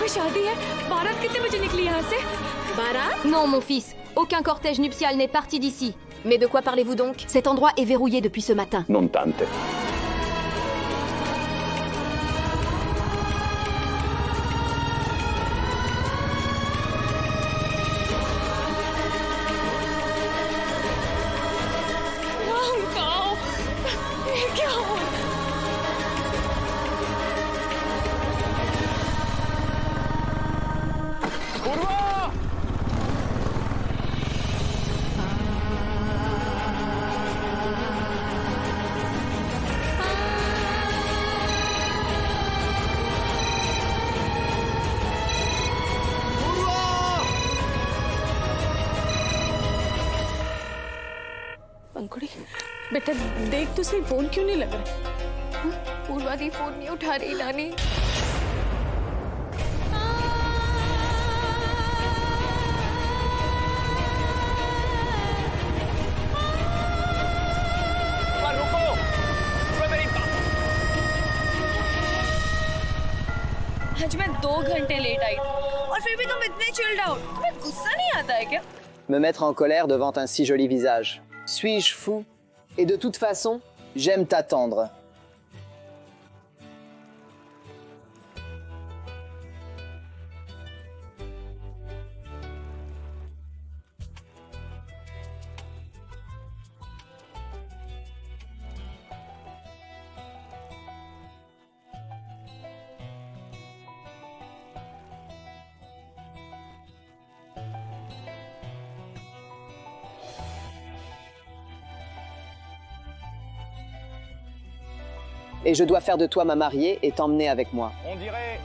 में शादी है। बारात कितने बजे निकली यहाँ से? Barat? Non, mon fils. Aucun cortège nuptial n'est parti d'ici. Mais de quoi parlez-vous donc? Cet endroit est verrouillé depuis ce matin. Non tante. क्या हुआ? पंखुड़ी बेटा देख तो सही, फोन क्यों नहीं लग रहा? पूर्वा दी फोन नहीं उठा रही नानी। रुको, मेरी आज मैं 2 घंटे लेट आई और फिर भी तुम इतने चिल्ड आउट। तुम्हें गुस्सा नहीं आता है क्या? Me mettre en colère devant un si joli visage. Suis-je fou? Et de toute façon, j'aime t'attendre. Et je dois faire de toi ma mariée et t'emmener avec moi. On dirait...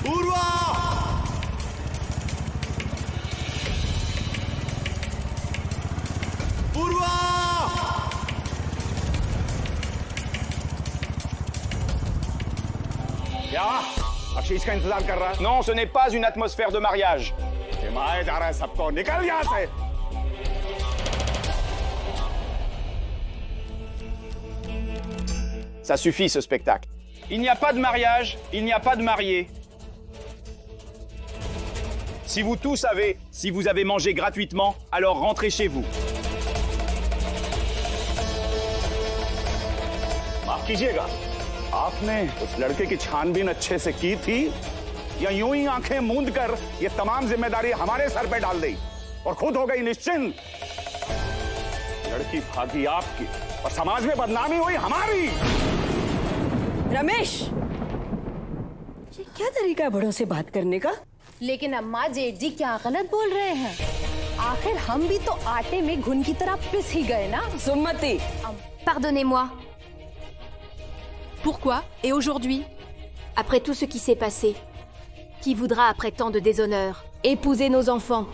Purva! Purva! क्या? अक्षय इसका इंतजार कर रहा है? Non, ce n'est pas une atmosphère de mariage. मारे जा रहा है सबको, निकल यहाँ से! Ça suffit ce spectacle. Il n'y a pas de mariage, il n'y a pas de mariés. Si vous tous savez, si vous avez mangé gratuitement, alors rentrez chez vous. माफ कीजिएगा, आपने उस लड़के की छानबीन अच्छे से की थी या यूं ही आंखें मूंद कर ये तमाम जिम्मेदारी हमारे सर पे डाल दी और खुद हो गई निश्चिंत? लड़की भागी आपकी और समाज में बदनामी हुई हमारी। रमेश, ये क्या तरीका है बड़ों से बात करने का? लेकिन अम्मा जेठ जी क्या गलत बोल रहे हैं? आखिर हम भी तो आटे में घुन की तरह पिस ही गए ना। सुमति, Pardonnez-moi. Pourquoi? Et aujourd'hui? Après tout ce qui s'est passé, qui voudra, après tant de déshonneur, épouser nos enfants?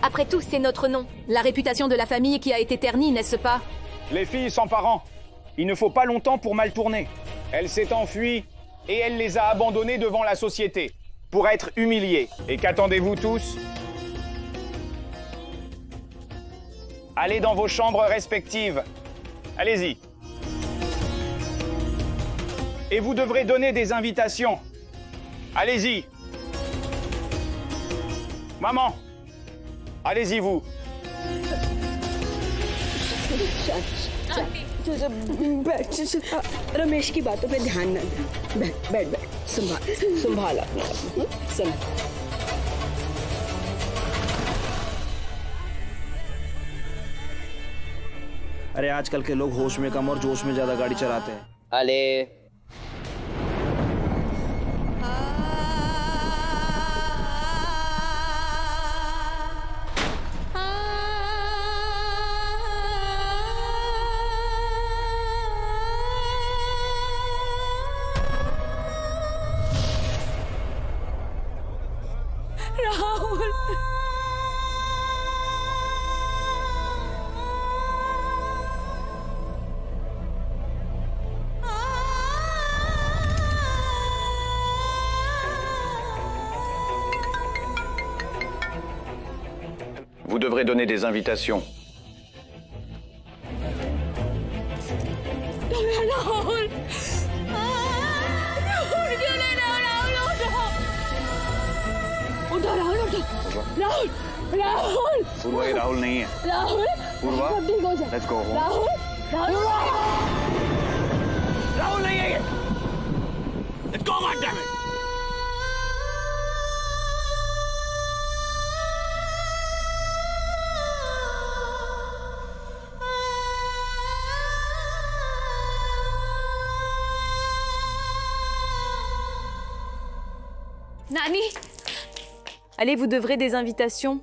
Après tout, c'est notre nom, la réputation de la famille qui a été ternie, n'est-ce pas? Les filles sans parents, il ne faut pas longtemps pour mal tourner. Elle s'est enfuie et elle les a abandonnés devant la société pour être humiliée. Et qu'attendez-vous tous? Allez dans vos chambres respectives. Allez-y. Et vous devrez donner des invitations. Allez-y. Maman, allez-y vous. Ramesh की बातों पे ध्यान न दे। बैठ बैठ बैठ, संभाल अपना। अरे आजकल के लोग होश में कम और जोश में ज्यादा गाड़ी चलाते हैं। Allez. Rahul, Vous devrez donner des invitations. पूर्वा, ये राहुल नहीं है। पूर्वा, लेट्स गो होम। राहुल नहीं है ये। Let's go, goddammit! Nani! Allez, vous devrez des invitations.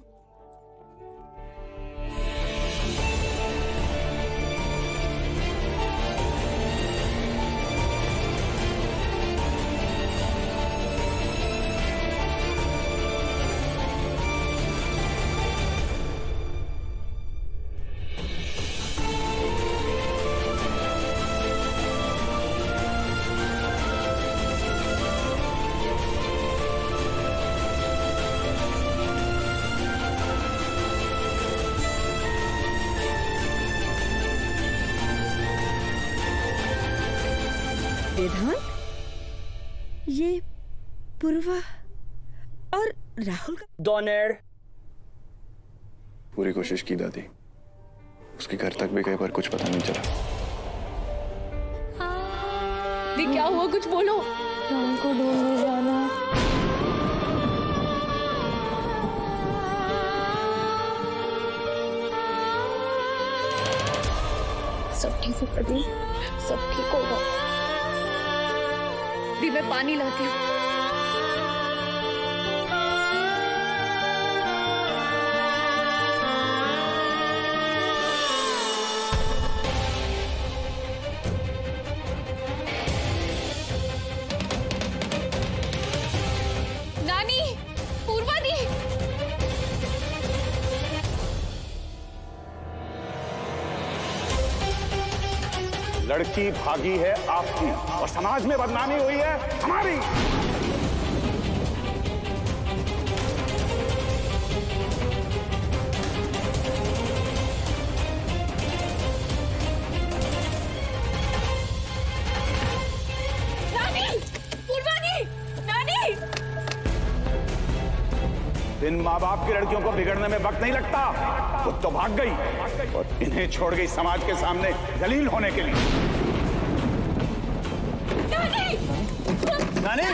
वेदांत, ये पूर्वा और राहुल का डोनर। पूरी कोशिश की दादी, उसके घर तक भी गए पर कुछ पता नहीं चला। क्या हुआ, कुछ बोलो। राम को ढूंढने जाना। सब ठीक है प्रदीप, सब ठीक होगा। दी, मैं पानी लाती हूँ। नानी, पूर्वा दी। लड़की भागी है आपकी और समाज में बदनामी हुई है हमारी। नानी, पूर्वा दी, नानी। इन माँ बाप की लड़कियों को बिगड़ने में वक्त नहीं लगता। खुद तो भाग गई और इन्हें छोड़ गई समाज के सामने जलील होने के लिए। नानी!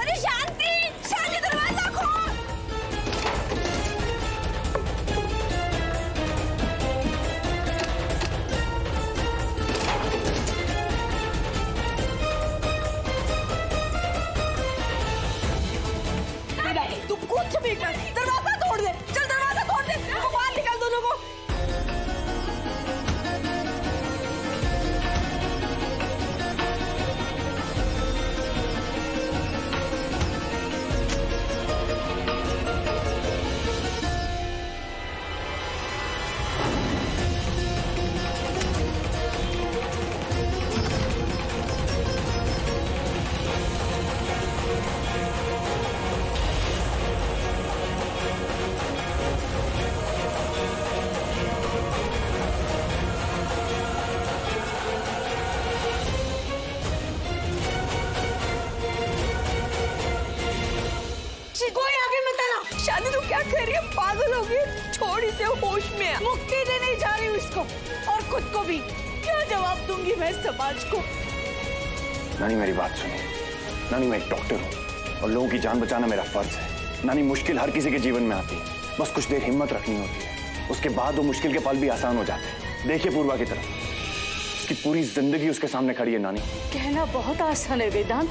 अरे शांति, शांति, दरवाजा खोल। तू कुछ भी कर, दरवाजा तोड़ दे। चल दरवाजा तोड़ दे, बाहर निकाल दोनों को। कोई आगे मत आना। शादी तू क्या कर रही है, पागल हो गई। छोड़ इसे, होश में आ। मुक्ति देने जा रही हूँ इसको और खुद को भी। क्या जवाब दूंगी मैं समाज को? नानी मेरी बात सुनो। नानी मैं एक डॉक्टर हूँ और लोगों की जान बचाना मेरा फर्ज है। नानी मुश्किल हर किसी के जीवन में आती है, बस कुछ देर हिम्मत रखनी होती है। उसके बाद वो मुश्किल के पल भी आसान हो जाते हैं। देखिए पूर्वा की तरफ, उसकी पूरी जिंदगी उसके सामने खड़ी है। नानी कहना बहुत आसान है वेदांत,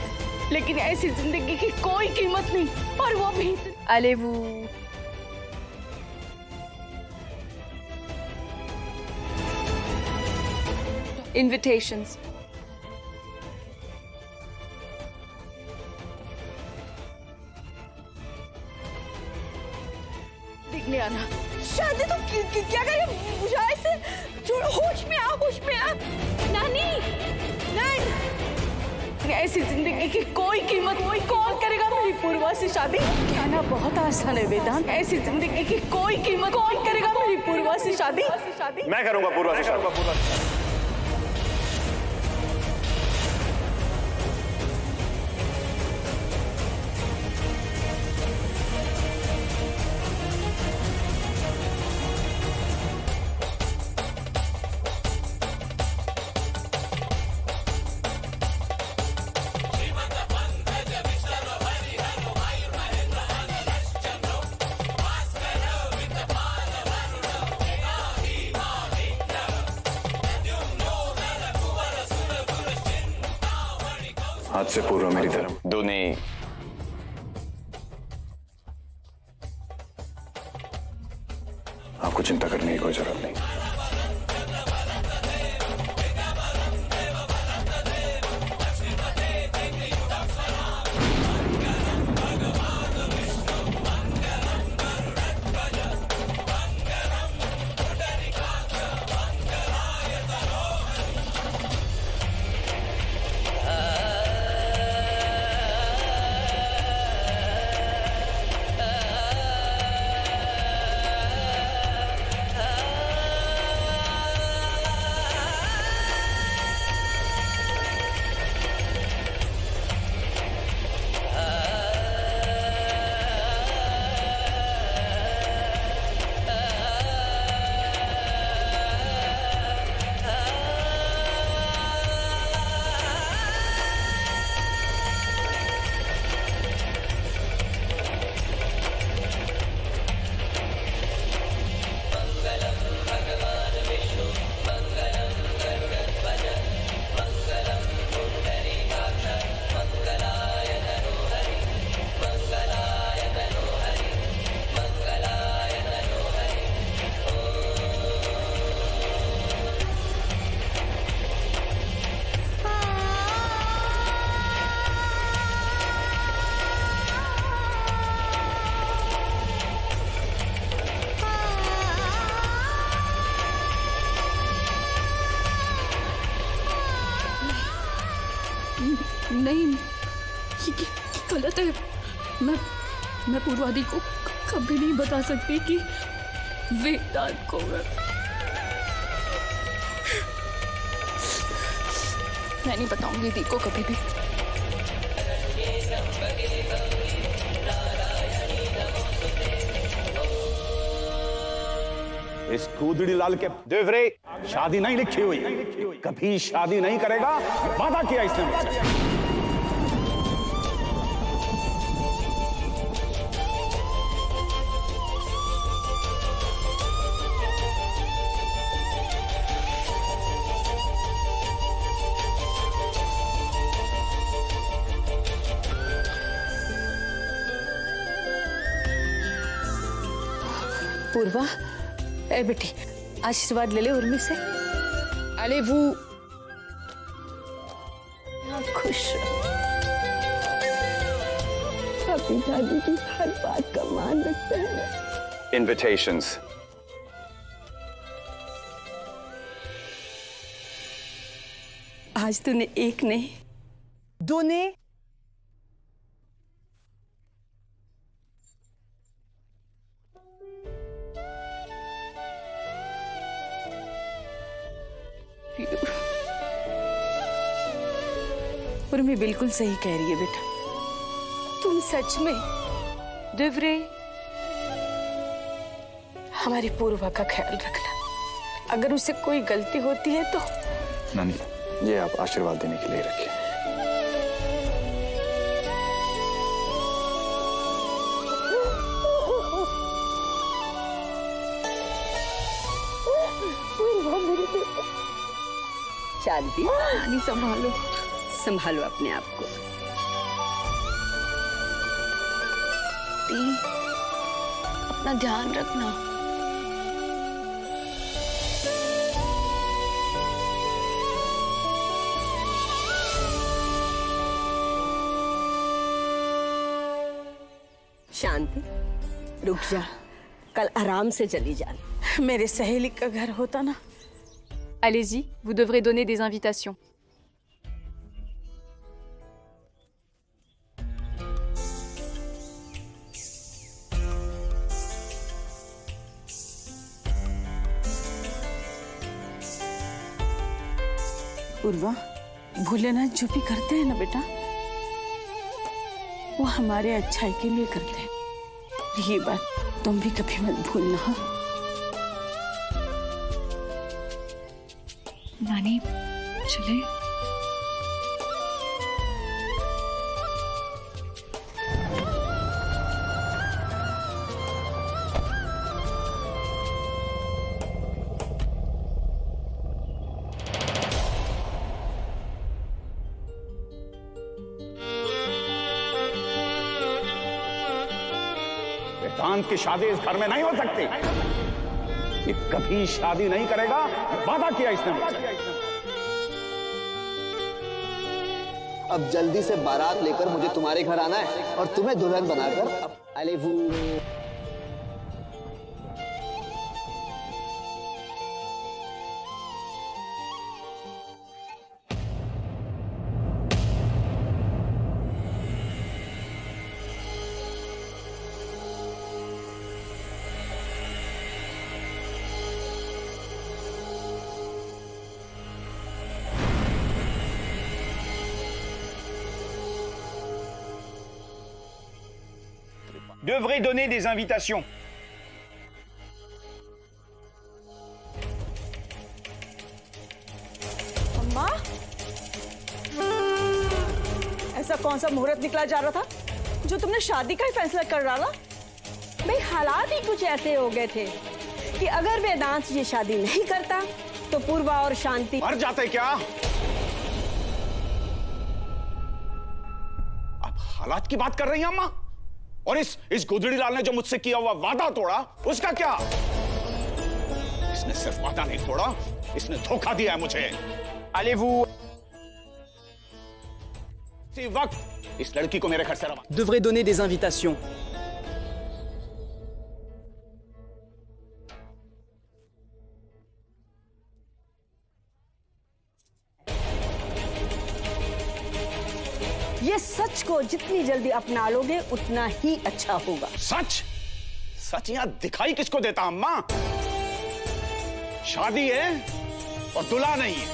लेकिन ऐसी जिंदगी की कोई कीमत नहीं, और वो भी। Allez-vous... Invitations. दिखने आना। शादी तो क्या कर रही है? मुझे से छोड़, होश में आ, होश में आ। नानी, नहीं। ऐसी जिंदगी की कोई कीमत कोई कौन करेगा मेरी पूर्वा से शादी? कहना बहुत आसान है वेदांत, ऐसी जिंदगी की कोई कीमत कौन करेगा मेरी पूर्वा से शादी? मैं करूंगा पूर्वा से शादी। आज से पूर्व मेरी तरफ दोने आपको चिंता करने की कोई जरूरत नहीं। नहीं, ये गलत है। मैं पूर्वादी को कभी नहीं बता सकती कि वेदांत को मैं नहीं बताऊंगी दी को कभी भी। इस कूदड़ी लाल के देवरे शादी नहीं लिखी हुई, कभी शादी नहीं करेगा, वादा किया इसने मुझसे। पूर्वा, ए बेटी, आशीर्वाद ले ले उर्मी से। अरे वो खुश अपनी दादी की हर बात का मान रखते हैं। इनविटेशंस आज तूने एक नहीं, दो ने उर्मी बिल्कुल सही कह रही है बेटा। तुम सच में देवरे हमारी पूर्वा का ख्याल रखना। अगर उसे कोई गलती होती है तो। नानी, ये आप आशीर्वाद देने के लिए रखिए। शांति, रानी संभालो, संभालो अपने आप को। अपना ध्यान रखना। शांति, रुक जा, कल आराम से चली जाना। मेरे सहेली का घर होता ना। Allez-y, vous devrez donner des invitations. पूर्वा, भोलेनाथ जो भी करते हैं ना बेटा, वो हमारे अच्छाई के लिए करते हैं। ये बात तुम भी कभी मत भूलना। हाँ? नानी चले। वेदांत की शादी इस घर में नहीं हो सकती। ये कभी शादी नहीं करेगा, वादा किया इसने मुझसे। अब जल्दी से बारात लेकर मुझे तुम्हारे घर आना है और तुम्हें दुल्हन बनाकर अलेवू। Devrait donner des invitations. अम्मा, ऐसा कौन सा मुहूर्त निकला जा रहा था जो तुमने शादी का ही फैसला कर डाला? भाई हालात ही कुछ ऐसे हो गए थे कि अगर वेदांत ये शादी नहीं करता तो पूर्वा और शांति मर जाते क्या? आप हालात की बात कर रही हैं अम्मा? और इस गुदड़ी लाल ने जो मुझसे किया हुआ वादा तोड़ा, उसका क्या? इसने सिर्फ वादा नहीं तोड़ा, इसने धोखा दिया है मुझे। Allez-vous? इसी वक्त इस लड़की को मेरे घर से रवाना। Devrait donner des invitations. ये सच को जितनी जल्दी अपना लोगे उतना ही अच्छा होगा। सच? सच यहां दिखाई किसको देता अम्मा? शादी है और दूल्हा नहीं है,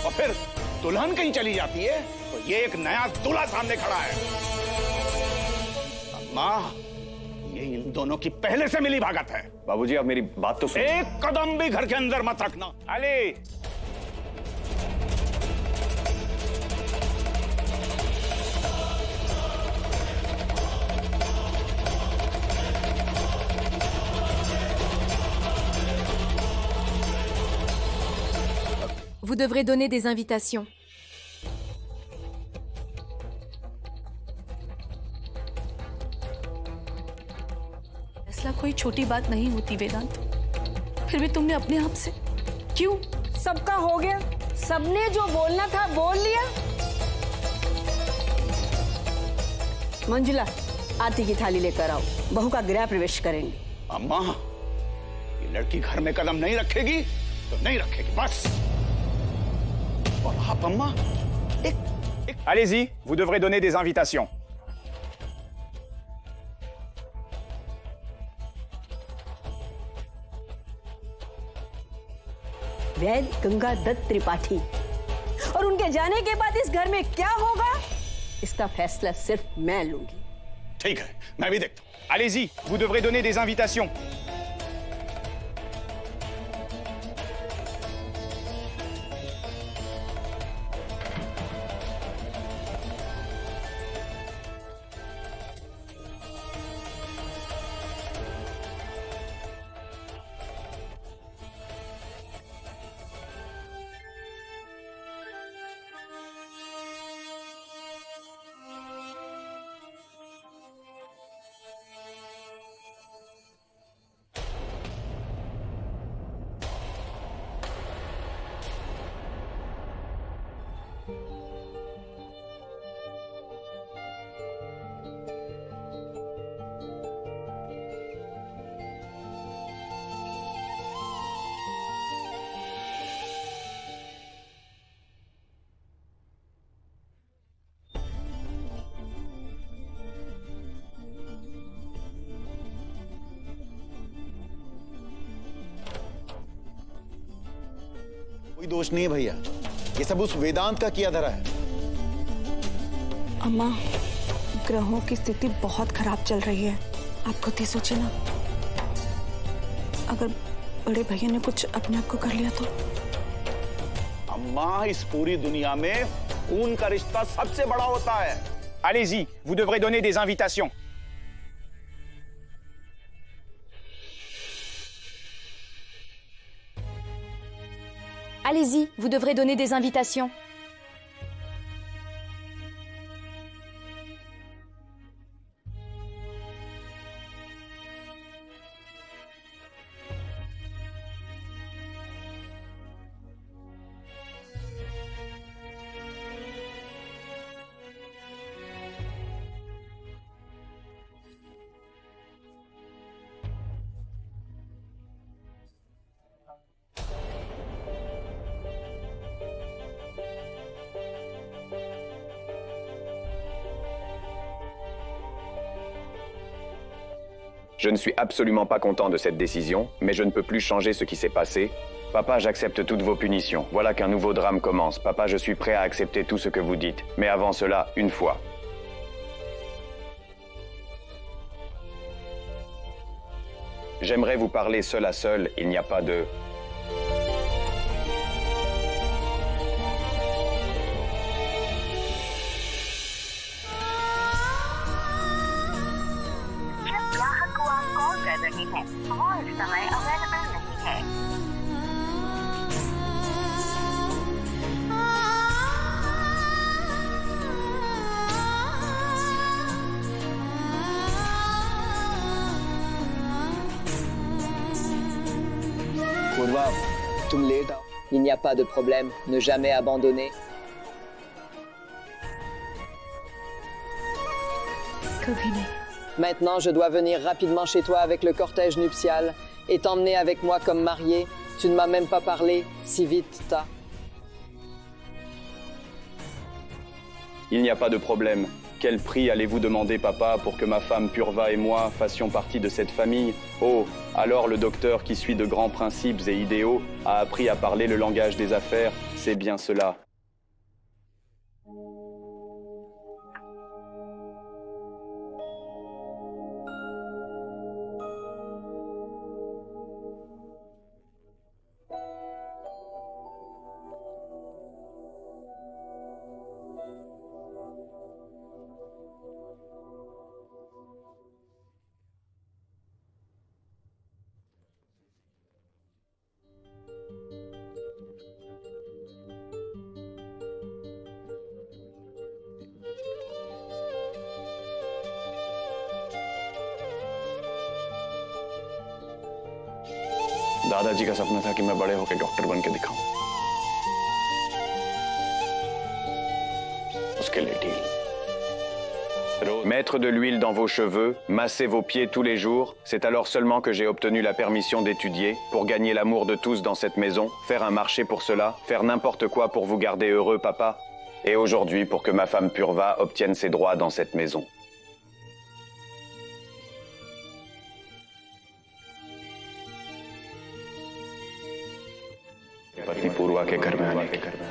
और फिर दुल्हन कहीं चली जाती है तो ये एक नया दूल्हा सामने खड़ा है। अम्मा, ये इन दोनों की पहले से मिली भागत है। बाबूजी, आप मेरी बात तो सुनिए। एक कदम भी घर के अंदर मत रखना। Ali, Vous devrez donner des invitations. फैसला कोई छोटी बात नहीं होती वेदांत, फिर भी तुमने अपने आप से क्यों? सबका हो गया, सबने जो बोलना था बोल लिया। मंजुला, आरती की थाली लेकर आओ, बहू का गृह प्रवेश करेंगे। अम्मा, ये लड़की घर में कदम नहीं रखेगी तो नहीं रखेगी, बस। और आप अम्मा, Allez-y, vous devrez donner des invitations. वैद्य गंगा दत्त त्रिपाठी, और उनके जाने के बाद इस घर में क्या होगा इसका फैसला सिर्फ मैं लूंगी। ठीक है, मैं भी देखता हूं। Allez-y, vous devrez donner des invitations. कोई दोष नहीं है भैया। ये सब उस वेदांत का किया धरा है। अम्मा, ग्रहों की स्थिति बहुत खराब चल रही है। आप खुद ही सोचिए ना, अगर बड़े भैया ने कुछ अपने आप को कर लिया तो। अम्मा, इस पूरी दुनिया में खून का रिश्ता सबसे बड़ा होता है। Allez-y, vous devrez donner des invitations. Allez-y, vous devrez donner des invitations. Je ne suis absolument pas content de cette décision, mais je ne peux plus changer ce qui s'est passé. Papa, j'accepte toutes vos punitions. Voilà qu'un nouveau drame commence. Papa, je suis prêt à accepter tout ce que vous dites. Mais avant cela, une fois. J'aimerais vous parler seul à seul. Il n'y a pas de... पूर्वा, तुम late आओ। Il n'y a pas de problème, ne jamais abandonner. कभी नहीं। Maintenant, je dois venir rapidement chez toi avec le cortège nuptial et t'emmener avec moi comme mariée. Tu ne m'as même pas parlé, si vite t'as. Il n'y a pas de problème. Quel prix allez-vous demander, papa, pour que ma femme Purva et moi fassions partie de cette famille? Oh, alors le docteur qui suit de grands principes et idéaux a appris à parler le langage des affaires, c'est bien cela. दादाजी का सपना था कि मैं बड़े होकर doctor बन के दिखाऊं। उसके लिए deal. Mettre de l'huile dans vos cheveux, masser vos pieds tous les jours, c'est alors seulement que j'ai obtenu la permission d'étudier, pour gagner l'amour de tous dans cette maison, faire un marché pour cela, faire n'importe quoi pour vous garder heureux, papa. Et aujourd'hui, pour que ma femme Purva obtienne ses droits dans cette maison. पत्नी पूर्वा के घर में आने के घर में